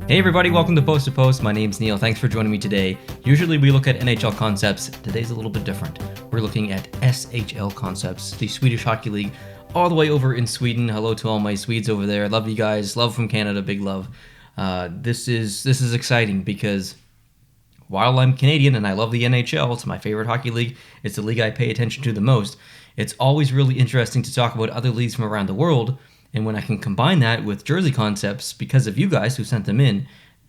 Hey everybody, welcome to Post to Post. My name's Neil. Thanks for joining me today. Usually we look at NHL concepts. Today's a little bit different. We're looking at SHL concepts, the Swedish Hockey League, all the way over in Sweden. Hello to all my Swedes over there. Love you guys. Love from Canada. Big love. This is exciting because while I'm Canadian and I love the NHL, it's my favorite hockey league. It's the league I pay attention to the most. It's always really interesting to talk about other leagues from around the world. And when I can combine that with jersey concepts, because of you guys who sent them in,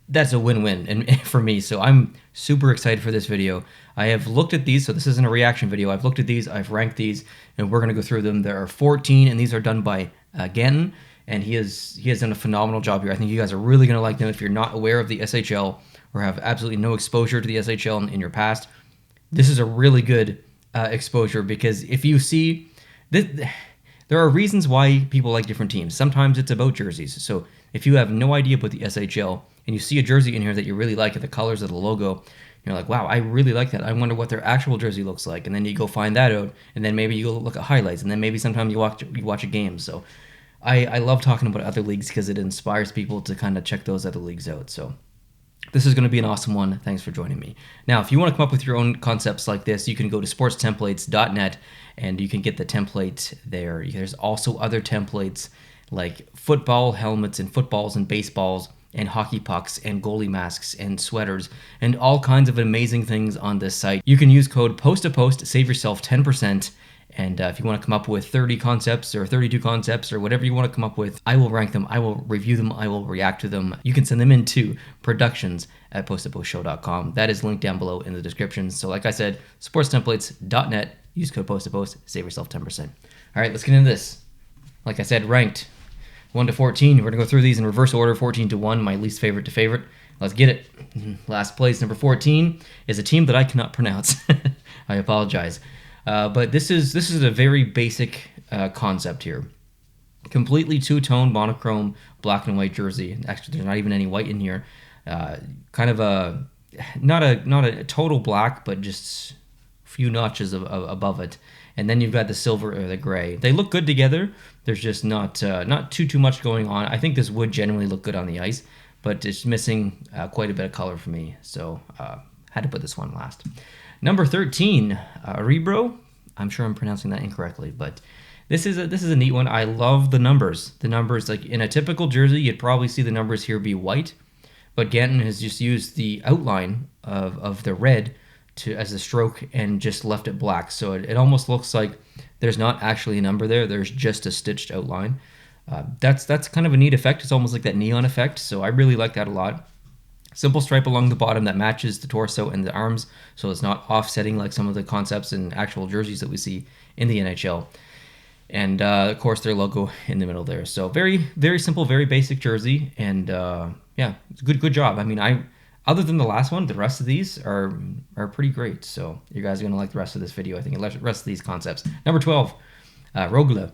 that's a win-win and for me. So I'm super excited for this video. I have looked at these, so this isn't a reaction video. I've looked at these, I've ranked these, and we're going to go through them. There are 14, and these are done by Ganton, and he has done a phenomenal job here. I think you guys are really going to like them if you're not aware of the SHL or have absolutely no exposure to the SHL in your past. This is a really good exposure because if you see... There are reasons why people like different teams. Sometimes it's about jerseys. So if you have no idea about the SHL and you see a jersey in here that you really like, the colors of the logo, you're like, wow, I really like that. I wonder what their actual jersey looks like. And then you go find that out, and then maybe you go look at highlights, and then maybe sometimes you watch a game. So I love talking about other leagues because it inspires people to kind of check those other leagues out. So this is going to be an awesome one. Thanks for joining me. Now, if you want to come up with your own concepts like this, you can go to sportstemplates.net and you can get the template there. There's also other templates like football helmets and footballs and baseballs and hockey pucks and goalie masks and sweaters and all kinds of amazing things on this site. You can use code POST2POST to save yourself 10%. And if you want to come up with 30 concepts or 32 concepts or whatever you want to come up with, I will rank them, I will review them, I will react to them. You can send them in to productions@posttoppostshow.com. That is linked down below in the description. So like I said, sportstemplates.net, use code POST2POST, save yourself 10%. All right, let's get into this. Like I said, ranked 1 to 14. We're going to go through these in reverse order, 14 to 1, my least favorite to favorite. Let's get it. Last place, number 14, is a team that I cannot pronounce. I apologize. But this is a very basic concept here. Completely two-tone monochrome black and white jersey. Actually, there's not even any white in here. Kind of a not a total black, but just a few notches above it. And then you've got the silver or the gray. They look good together. There's just not too much going on. I think this would generally look good on the ice, but it's missing quite a bit of color for me. So had to put this one last. Number 13, Rebro. I'm sure I'm pronouncing that incorrectly, but this is a neat one. I love the numbers. The numbers, like in a typical jersey, you'd probably see the numbers here be white, but Ganton has just used the outline of the red as a stroke and just left it black. So it almost looks like there's not actually a number there. There's just a stitched outline. That's kind of a neat effect. It's almost like that neon effect. So I really like that a lot. Simple stripe along the bottom that matches the torso and the arms, so it's not offsetting like some of the concepts and actual jerseys that we see in the NHL. And of course, their logo in the middle there. So very, very simple, very basic jersey. And yeah, it's a good job. I mean, other than the last one, the rest of these are pretty great. So you guys are going to like the rest of this video, I think, the rest of these concepts. Number 12, Rögle.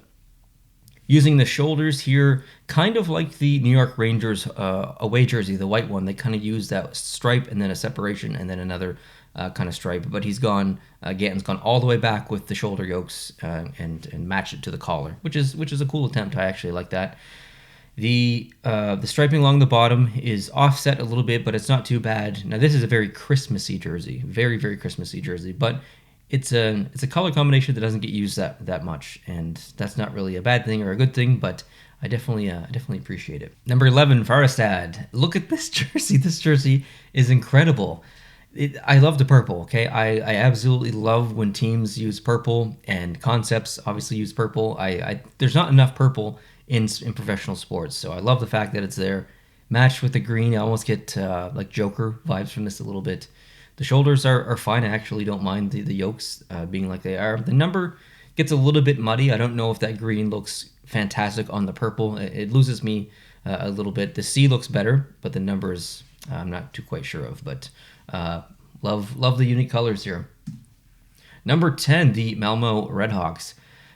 Using the shoulders here, kind of like the New York Rangers away jersey, the white one. They kind of use that stripe and then a separation and then another kind of stripe. But Ganton's gone all the way back with the shoulder yokes and matched it to the collar, which is a cool attempt. I actually like that. The striping along the bottom is offset a little bit, but it's not too bad. Now this is a very Christmassy jersey, very, very Christmassy jersey, but it's a color combination that doesn't get used that much, and that's not really a bad thing or a good thing, but I definitely appreciate it. Number 11, Farstad. Look at this jersey. This jersey is incredible. I love the purple, okay? I absolutely love when teams use purple and concepts obviously use purple. There's not enough purple in professional sports, so I love the fact that it's there. Matched with the green, I almost get like Joker vibes from this a little bit. The shoulders are fine. I actually don't mind the yokes being like they are. The number gets a little bit muddy. I don't know if that green looks fantastic on the purple. It loses me a little bit. The C looks better, but the numbers I'm not too quite sure of. But love the unique colors here. Number 10, the Malmö Redhawks.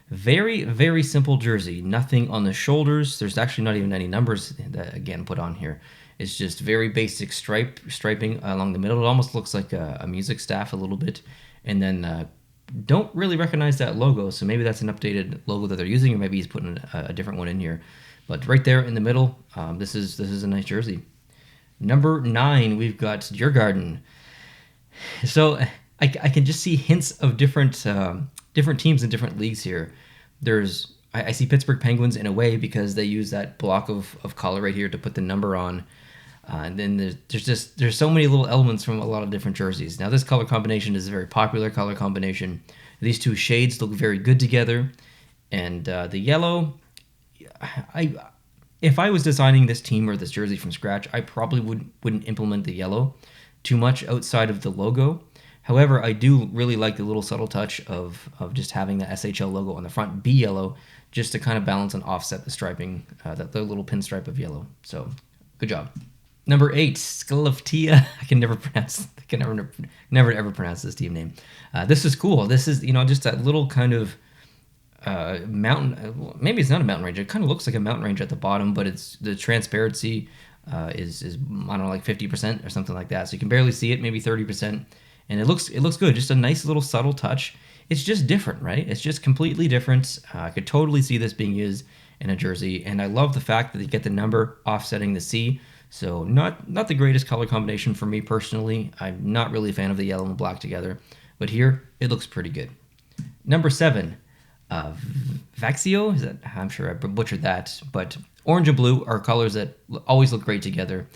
Very, very simple jersey. Nothing on the shoulders. There's actually not even any numbers that, again, put on here. It's just very basic striping along the middle. It almost looks like a music staff a little bit. And then don't really recognize that logo, so maybe that's an updated logo that they're using, or maybe he's putting a different one in here. But right there in the middle, this is a nice jersey. Number 9, we've got Djurgården. So I can just see hints of different teams in different leagues here. I see Pittsburgh Penguins in a way because they use that block of color right here to put the number on. And then there's so many little elements from a lot of different jerseys. Now this color combination is a very popular color combination. These two shades look very good together, and the yellow. If I was designing this team or this jersey from scratch, I probably wouldn't implement the yellow too much outside of the logo. However, I do really like the little subtle touch of just having the SHL logo on the front be yellow, just to kind of balance and offset the striping, the little pinstripe of yellow. So, good job. Number 8, Skellefteå. I can never ever pronounce this team name. This is cool. This is just that little kind of mountain. Maybe it's not a mountain range. It kind of looks like a mountain range at the bottom, but it's the transparency is I don't know, like 50% or something like that. So you can barely see it, maybe 30%, and it looks good. Just a nice little subtle touch. It's just different, right? It's just completely different. I could totally see this being used in a jersey, and I love the fact that you get the number offsetting the C. So not the greatest color combination for me personally. I'm not really a fan of the yellow and black together, but here it looks pretty good. Number 7, Vaxio. I'm sure I butchered that, but orange and blue are colors that always look great together.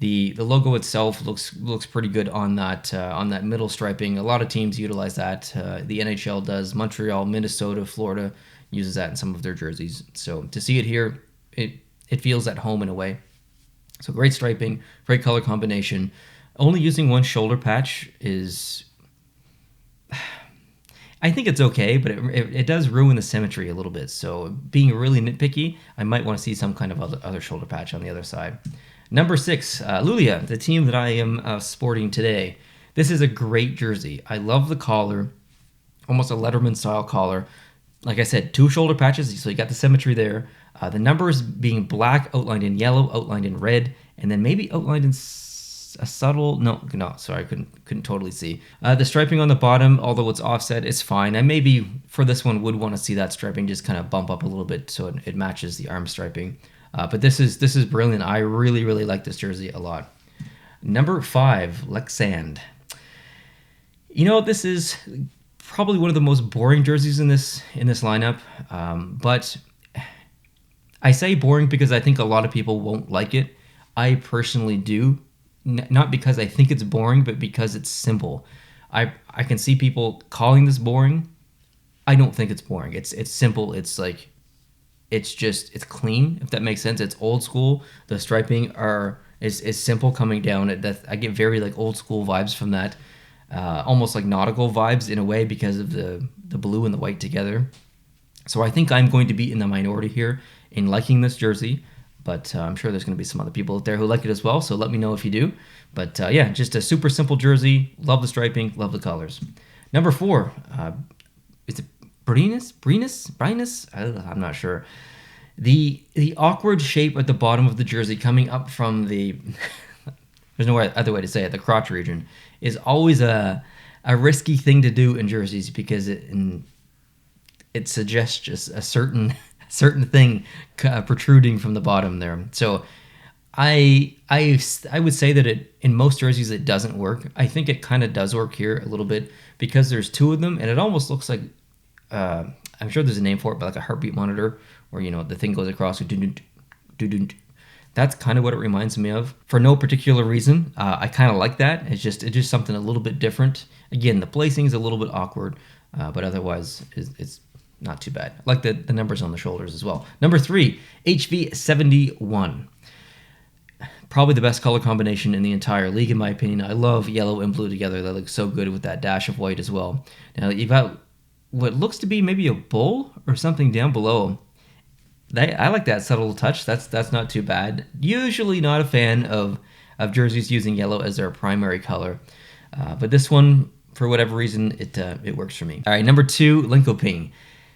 The logo itself looks pretty good on that middle striping. A lot of teams utilize that. The NHL does. Montreal, Minnesota, Florida uses that in some of their jerseys. So to see it here, it feels at home in a way. So great striping, great color combination. Only using one shoulder patch is, I think it's okay, but it does ruin the symmetry a little bit. So being really nitpicky, I might want to see some kind of other shoulder patch on the other side. Number 6, Luleå, the team that I am sporting today. This is a great jersey. I love the collar, almost a Letterman style collar. Like I said, 2 shoulder patches, so you got the symmetry there. The numbers being black, outlined in yellow, outlined in red, and then maybe outlined in a subtle... No, sorry, I couldn't totally see. The striping on the bottom, although it's offset, it's fine. I maybe, for this one, would want to see that striping just kind of bump up a little bit so it matches the arm striping. But this is brilliant. I really, really like this jersey a lot. Number 5, Leksand. This is probably one of the most boring jerseys in this lineup, but I say boring because I think a lot of people won't like it. I personally do, not because I think it's boring, but because it's simple. I can see people calling this boring. I don't think it's boring. It's simple. It's like it's clean, if that makes sense. It's old school. The striping is simple coming down. I get very like old school vibes from that, almost like nautical vibes in a way because of the blue and the white together. So I think I'm going to be in the minority here in liking this jersey, but I'm sure there's going to be some other people out there who like it as well, so let me know if you do. But yeah, just a super simple jersey. Love the striping, love the colors. Number 4, is it Brinus? I'm not sure. The awkward shape at the bottom of the jersey coming up from the there's no other way to say it, the crotch region, is always a risky thing to do in jerseys because it suggests just a certain thing protruding from the bottom there. So I would say that in most jerseys it doesn't work. I think it kind of does work here a little bit because there's 2 of them, and it almost looks like I'm sure there's a name for it, but like a heartbeat monitor, where the thing goes across. That's kind of what it reminds me of. For no particular reason, I kind of like that. It's just something a little bit different. Again, the placing is a little bit awkward, but otherwise it's not too bad. I like the numbers on the shoulders as well. Number 3, HV71. Probably the best color combination in the entire league, in my opinion. I love yellow and blue together. They look so good with that dash of white as well. Now, you've got what looks to be maybe a bull or something down below. I like that subtle touch. That's not too bad. Usually not a fan of jerseys using yellow as their primary color. But this one, for whatever reason, it works for me. All right, number 2, Linköping.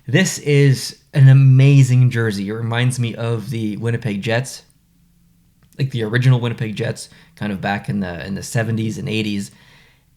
This is an amazing jersey. It reminds me of the Winnipeg Jets, like the original Winnipeg Jets, kind of back in the 70s and 80s.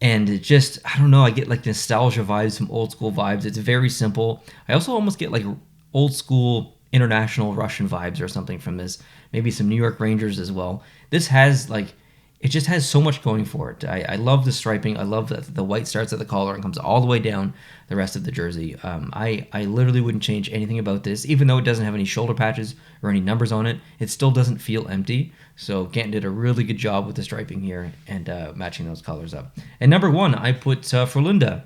And it just, I don't know, I get like nostalgia vibes, some old school vibes. It's very simple. I also almost get like old school international Russian vibes or something from this. Maybe some New York Rangers as well. This has like, it just has so much going for it. I love the striping. I love that the white starts at the collar and comes all the way down the rest of the jersey. I literally wouldn't change anything about this, even though it doesn't have any shoulder patches or any numbers on it. It still doesn't feel empty. So Ganton did a really good job with the striping here and matching those colors up. And number 1, I put Frölinda.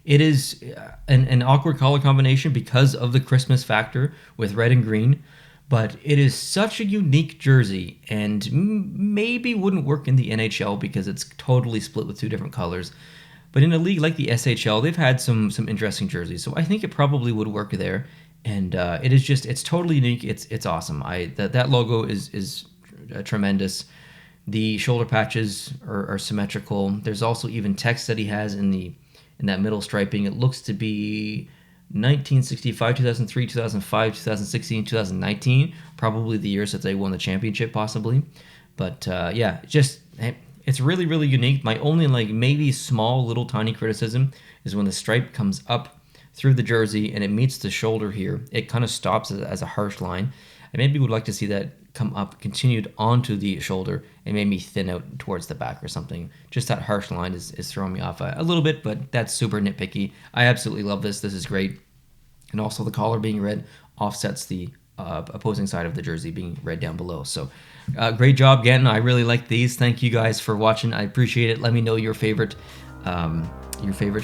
It is an awkward color combination because of the Christmas factor with red and green. But it is such a unique jersey and maybe wouldn't work in the NHL because it's totally split with 2 different colors. But in a league like the SHL, they've had some interesting jerseys. So I think it probably would work there. And it is just, it's totally unique. It's awesome. That logo is tremendous. The shoulder patches are symmetrical. There's also even text that he has in that middle striping. It looks to be 1965, 2003, 2005, 2016, 2019, probably the years that they won the championship, possibly. But yeah, it's really, really unique. My only maybe small little tiny criticism is when the stripe comes up through the jersey and it meets the shoulder here, it kind of stops as a harsh line. I maybe would like to see that come up, continued onto the shoulder, and maybe thin out towards the back or something. Just that harsh line is throwing me off a little bit, but that's super nitpicky. I absolutely love this. This is great. And also the collar being red offsets the opposing side of the jersey being red down below. So great job, Ganton. I really like these. Thank you guys for watching. I appreciate it. Let me know your favorite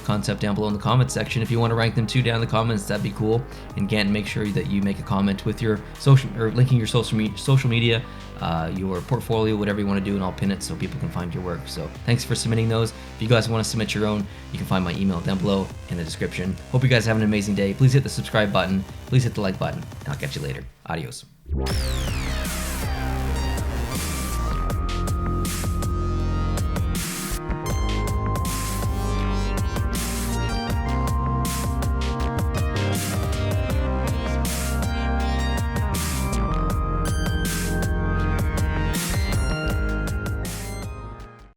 concept down below in the comments section. If you want to rank them too down in the comments, that'd be cool. And Ganton, make sure that you make a comment with your social, or linking your social media, your portfolio, whatever you want to do, and I'll pin it so people can find your work. So thanks for submitting those. If you guys want to submit your own, you can find my email down below in the description. Hope you guys have an amazing day. Please hit the subscribe button. Please hit the like button. And I'll catch you later. Adios.